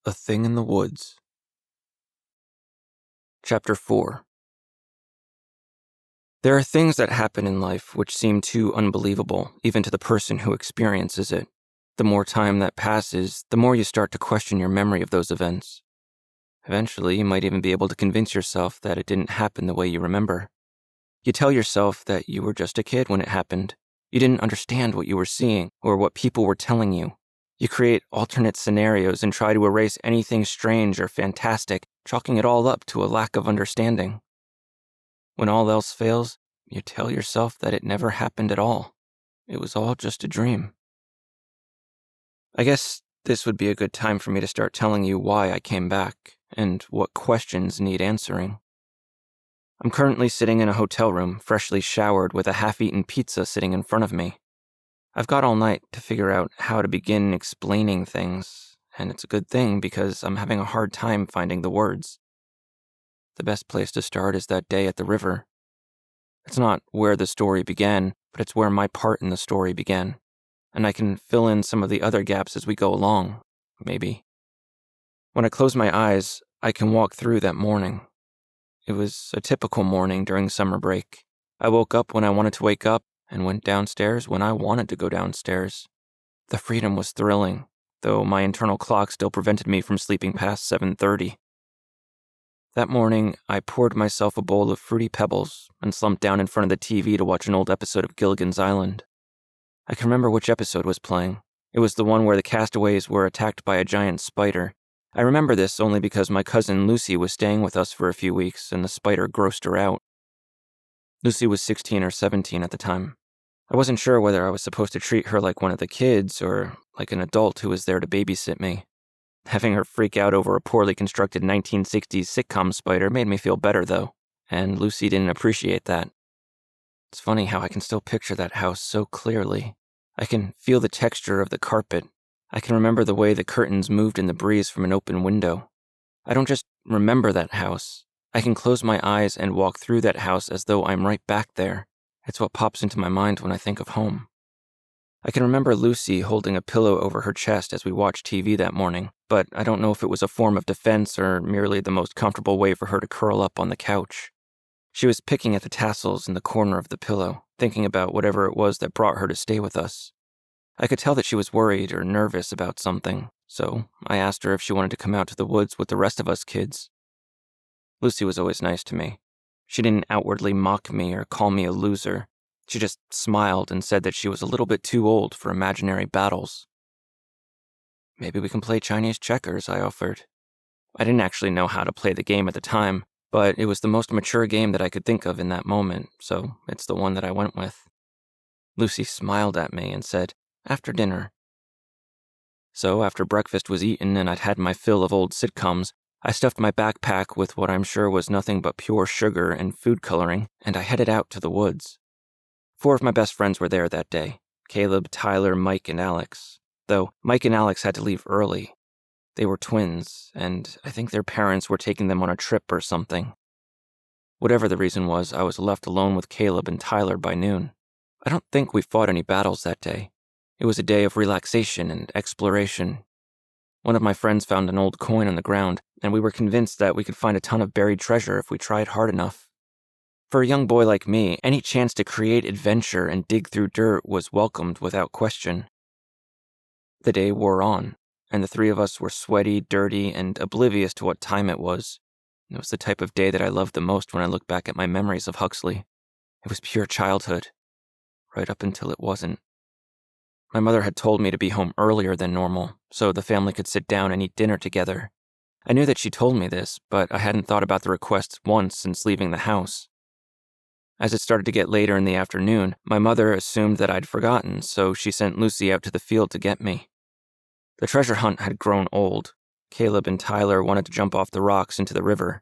A Thing in the Woods. Chapter 4. There are things that happen in life which seem too unbelievable, even to the person who experiences it. The more time that passes, the more you start to question your memory of those events. Eventually, you might even be able to convince yourself that it didn't happen the way you remember. You tell yourself that you were just a kid when it happened. You didn't understand what you were seeing or what people were telling you. You create alternate scenarios and try to erase anything strange or fantastic, chalking it all up to a lack of understanding. When all else fails, you tell yourself that it never happened at all. It was all just a dream. I guess this would be a good time for me to start telling you why I came back and what questions need answering. I'm currently sitting in a hotel room, freshly showered, with a half-eaten pizza sitting in front of me. I've got all night to figure out how to begin explaining things, and it's a good thing because I'm having a hard time finding the words. The best place to start is that day at the river. It's not where the story began, but it's where my part in the story began, and I can fill in some of the other gaps as we go along, maybe. When I close my eyes, I can walk through that morning. It was a typical morning during summer break. I woke up when I wanted to wake up and went downstairs when I wanted to go downstairs. The freedom was thrilling, though my internal clock still prevented me from sleeping past 7:30. That morning, I poured myself a bowl of Fruity Pebbles and slumped down in front of the TV to watch an old episode of Gilligan's Island. I can remember which episode was playing. It was the one where the castaways were attacked by a giant spider. I remember this only because my cousin Lucy was staying with us for a few weeks and the spider grossed her out. Lucy was 16 or 17 at the time. I wasn't sure whether I was supposed to treat her like one of the kids or like an adult who was there to babysit me. Having her freak out over a poorly constructed 1960s sitcom spider made me feel better, though, and Lucy didn't appreciate that. It's funny how I can still picture that house so clearly. I can feel the texture of the carpet. I can remember the way the curtains moved in the breeze from an open window. I don't just remember that house. I can close my eyes and walk through that house as though I'm right back there. It's what pops into my mind when I think of home. I can remember Lucy holding a pillow over her chest as we watched TV that morning, but I don't know if it was a form of defense or merely the most comfortable way for her to curl up on the couch. She was picking at the tassels in the corner of the pillow, thinking about whatever it was that brought her to stay with us. I could tell that she was worried or nervous about something, so I asked her if she wanted to come out to the woods with the rest of us kids. Lucy was always nice to me. She didn't outwardly mock me or call me a loser. She just smiled and said that she was a little bit too old for imaginary battles. Maybe we can play Chinese checkers, I offered. I didn't actually know how to play the game at the time, but it was the most mature game that I could think of in that moment, so it's the one that I went with. Lucy smiled at me and said, "After dinner." So after breakfast was eaten and I'd had my fill of old sitcoms, I stuffed my backpack with what I'm sure was nothing but pure sugar and food coloring, and I headed out to the woods. 4 of my best friends were there that day: Caleb, Tyler, Mike, and Alex. Though Mike and Alex had to leave early. They were twins, and I think their parents were taking them on a trip or something. Whatever the reason was, I was left alone with Caleb and Tyler by noon. I don't think we fought any battles that day. It was a day of relaxation and exploration. One of my friends found an old coin on the ground, and we were convinced that we could find a ton of buried treasure if we tried hard enough. For a young boy like me, any chance to create adventure and dig through dirt was welcomed without question. The day wore on, and the 3 of us were sweaty, dirty, and oblivious to what time it was. It was the type of day that I loved the most when I look back at my memories of Huxley. It was pure childhood, right up until it wasn't. My mother had told me to be home earlier than normal, so the family could sit down and eat dinner together. I knew that she told me this, but I hadn't thought about the request once since leaving the house. As it started to get later in the afternoon, my mother assumed that I'd forgotten, so she sent Lucy out to the field to get me. The treasure hunt had grown old. Caleb and Tyler wanted to jump off the rocks into the river.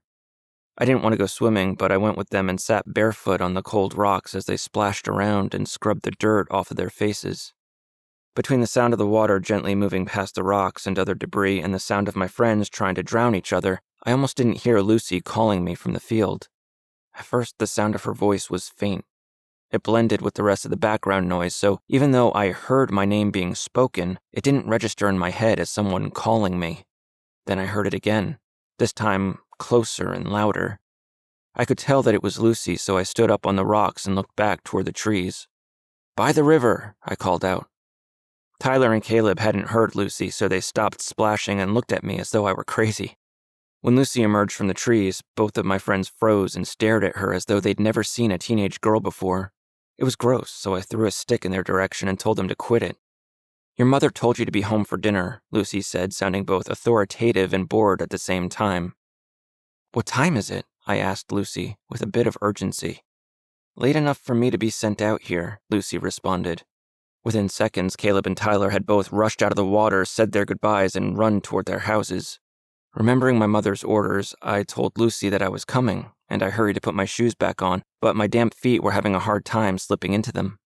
I didn't want to go swimming, but I went with them and sat barefoot on the cold rocks as they splashed around and scrubbed the dirt off of their faces. Between the sound of the water gently moving past the rocks and other debris and the sound of my friends trying to drown each other, I almost didn't hear Lucy calling me from the field. At first, the sound of her voice was faint. It blended with the rest of the background noise, so even though I heard my name being spoken, it didn't register in my head as someone calling me. Then I heard it again, this time closer and louder. I could tell that it was Lucy, so I stood up on the rocks and looked back toward the trees. "By the river," I called out. Tyler and Caleb hadn't heard Lucy, so they stopped splashing and looked at me as though I were crazy. When Lucy emerged from the trees, both of my friends froze and stared at her as though they'd never seen a teenage girl before. It was gross, so I threw a stick in their direction and told them to quit it. "Your mother told you to be home for dinner," Lucy said, sounding both authoritative and bored at the same time. "What time is it?" I asked Lucy, with a bit of urgency. "Late enough for me to be sent out here," Lucy responded. Within seconds, Caleb and Tyler had both rushed out of the water, said their goodbyes, and run toward their houses. Remembering my mother's orders, I told Lucy that I was coming, and I hurried to put my shoes back on, but my damp feet were having a hard time slipping into them.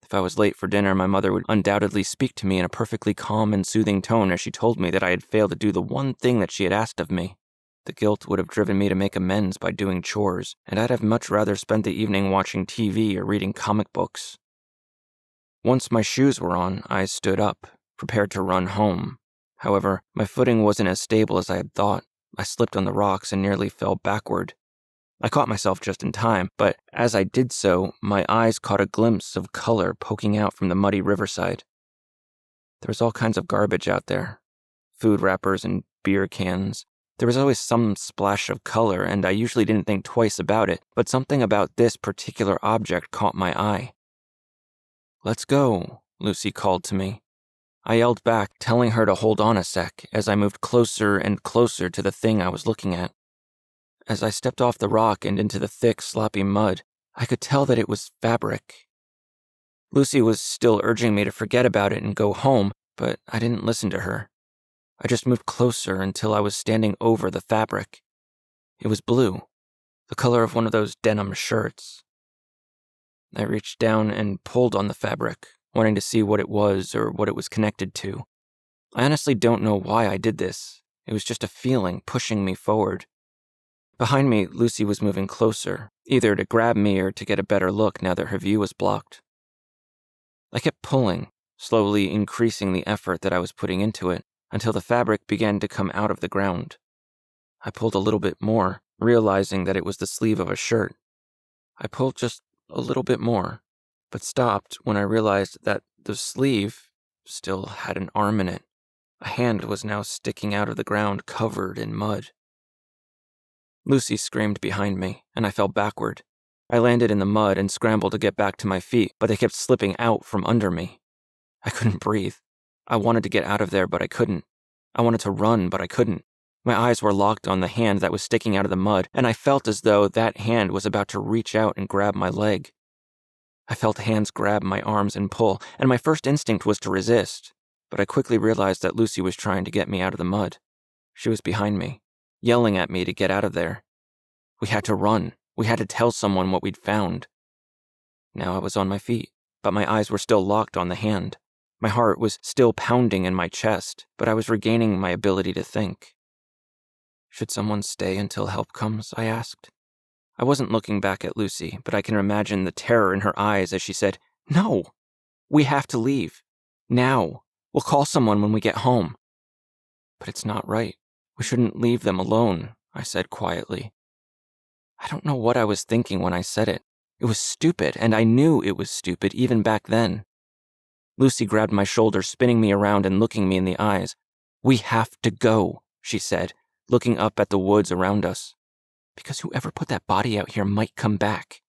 If I was late for dinner, my mother would undoubtedly speak to me in a perfectly calm and soothing tone as she told me that I had failed to do the one thing that she had asked of me. The guilt would have driven me to make amends by doing chores, and I'd have much rather spent the evening watching TV or reading comic books. Once my shoes were on, I stood up, prepared to run home. However, my footing wasn't as stable as I had thought. I slipped on the rocks and nearly fell backward. I caught myself just in time, but as I did so, my eyes caught a glimpse of color poking out from the muddy riverside. There was all kinds of garbage out there. Food wrappers and beer cans. There was always some splash of color, and I usually didn't think twice about it, but something about this particular object caught my eye. "Let's go," Lucy called to me. I yelled back, telling her to hold on a sec, as I moved closer and closer to the thing I was looking at. As I stepped off the rock and into the thick, sloppy mud, I could tell that it was fabric. Lucy was still urging me to forget about it and go home, but I didn't listen to her. I just moved closer until I was standing over the fabric. It was blue, the color of one of those denim shirts. I reached down and pulled on the fabric, wanting to see what it was or what it was connected to. I honestly don't know why I did this. It was just a feeling pushing me forward. Behind me, Lucy was moving closer, either to grab me or to get a better look now that her view was blocked. I kept pulling, slowly increasing the effort that I was putting into it, until the fabric began to come out of the ground. I pulled a little bit more, realizing that it was the sleeve of a shirt. I pulled just a little bit more, but stopped when I realized that the sleeve still had an arm in it. A hand was now sticking out of the ground, covered in mud. Lucy screamed behind me, and I fell backward. I landed in the mud and scrambled to get back to my feet, but they kept slipping out from under me. I couldn't breathe. I wanted to get out of there, but I couldn't. I wanted to run, but I couldn't. My eyes were locked on the hand that was sticking out of the mud, and I felt as though that hand was about to reach out and grab my leg. I felt hands grab my arms and pull, and my first instinct was to resist, but I quickly realized that Lucy was trying to get me out of the mud. She was behind me, yelling at me to get out of there. We had to run. We had to tell someone what we'd found. Now I was on my feet, but my eyes were still locked on the hand. My heart was still pounding in my chest, but I was regaining my ability to think. "Should someone stay until help comes?" I asked. I wasn't looking back at Lucy, but I can imagine the terror in her eyes as she said, "No! We have to leave. Now. We'll call someone when we get home." "But it's not right. We shouldn't leave them alone," I said quietly. I don't know what I was thinking when I said it. It was stupid, and I knew it was stupid even back then. Lucy grabbed my shoulder, spinning me around and looking me in the eyes. "We have to go," she said, looking up at the woods around us. "Because whoever put that body out here might come back."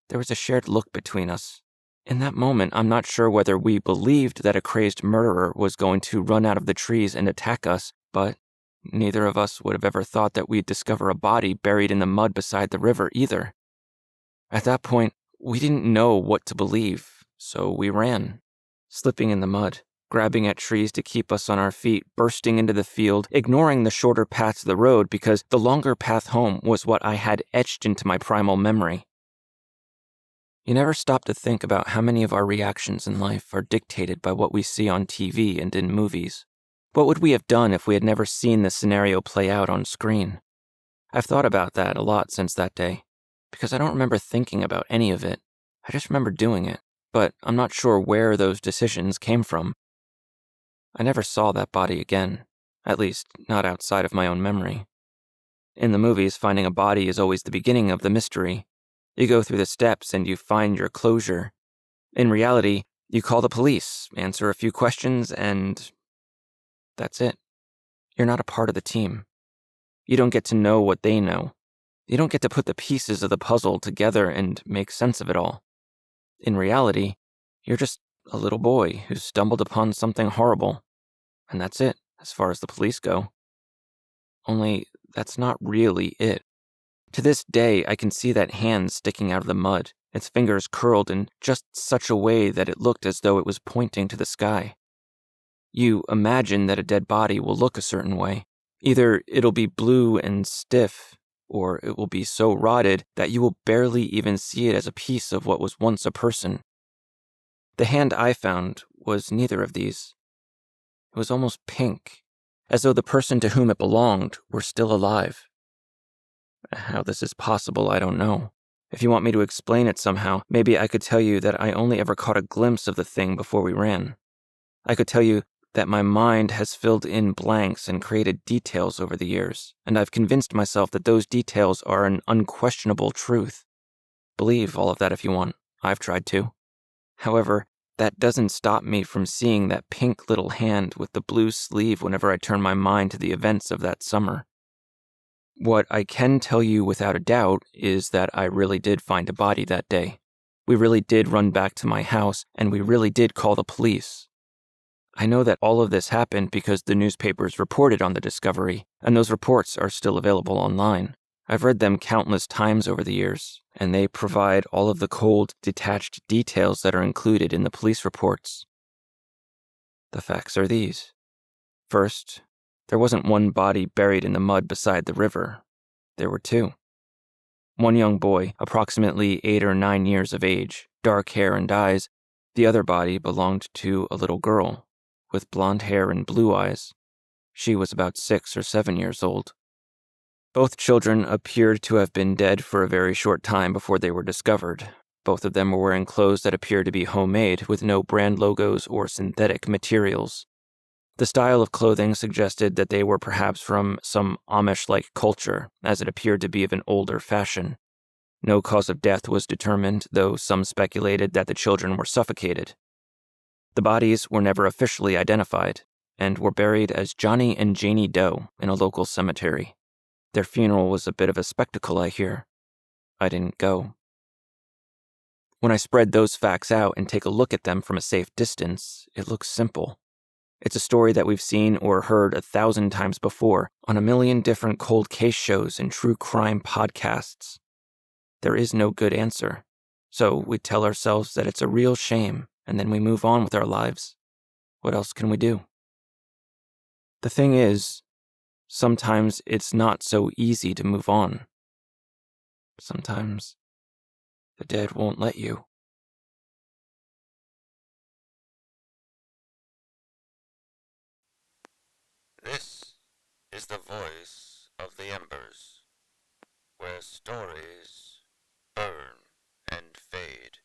There was a shared look between us. In that moment, I'm not sure whether we believed that a crazed murderer was going to run out of the trees and attack us, but neither of us would have ever thought that we'd discover a body buried in the mud beside the river either. At that point, we didn't know what to believe, so we ran, slipping in the mud, grabbing at trees to keep us on our feet, bursting into the field, ignoring the shorter path to the road because the longer path home was what I had etched into my primal memory. You never stop to think about how many of our reactions in life are dictated by what we see on TV and in movies. What would we have done if we had never seen this scenario play out on screen? I've thought about that a lot since that day, because I don't remember thinking about any of it. I just remember doing it, but I'm not sure where those decisions came from. I never saw that body again, At least, not outside of my own memory. In the movies, finding a body is always the beginning of the mystery. You go through the steps and you find your closure. In reality, you call the police, answer a few questions, and that's it. You're not a part of the team. You don't get to know what they know. You don't get to put the pieces of the puzzle together and make sense of it all. In reality, you're just a little boy who stumbled upon something horrible. And that's it, as far as the police go. Only, that's not really it. To this day, I can see that hand sticking out of the mud, its fingers curled in just such a way that it looked as though it was pointing to the sky. You imagine that a dead body will look a certain way. Either it'll be blue and stiff, or it will be so rotted that you will barely even see it as a piece of what was once a person. The hand I found was neither of these. It was almost pink, as though the person to whom it belonged were still alive. How this is possible, I don't know. If you want me to explain it somehow, maybe I could tell you that I only ever caught a glimpse of the thing before we ran. I could tell you that my mind has filled in blanks and created details over the years, and I've convinced myself that those details are an unquestionable truth. Believe all of that if you want. I've tried to. However, that doesn't stop me from seeing that pink little hand with the blue sleeve whenever I turn my mind to the events of that summer. What I can tell you without a doubt is that I really did find a body that day. We really did run back to my house, and we really did call the police. I know that all of this happened because the newspapers reported on the discovery, and those reports are still available online. I've read them countless times over the years, and they provide all of the cold, detached details that are included in the police reports. The facts are these. First, there wasn't one body buried in the mud beside the river. There were two. One young boy, approximately 8 or 9 years of age, dark hair and eyes. The other body belonged to a little girl, with blonde hair and blue eyes. She was about 6 or 7 years old. Both children appeared to have been dead for a very short time before they were discovered. Both of them were wearing clothes that appeared to be homemade, with no brand logos or synthetic materials. The style of clothing suggested that they were perhaps from some Amish-like culture, as it appeared to be of an older fashion. No cause of death was determined, though some speculated that the children were suffocated. The bodies were never officially identified, and were buried as Johnny and Janie Doe in a local cemetery. Their funeral was a bit of a spectacle, I hear. I didn't go. When I spread those facts out and take a look at them from a safe distance, it looks simple. It's a story that we've seen or heard 1,000 times before on a million different cold case shows and true crime podcasts. There is no good answer, so we tell ourselves that it's a real shame, and then we move on with our lives. What else can we do? The thing is, sometimes it's not so easy to move on. Sometimes the dead won't let you. This is the voice of the Embers, where stories burn and fade.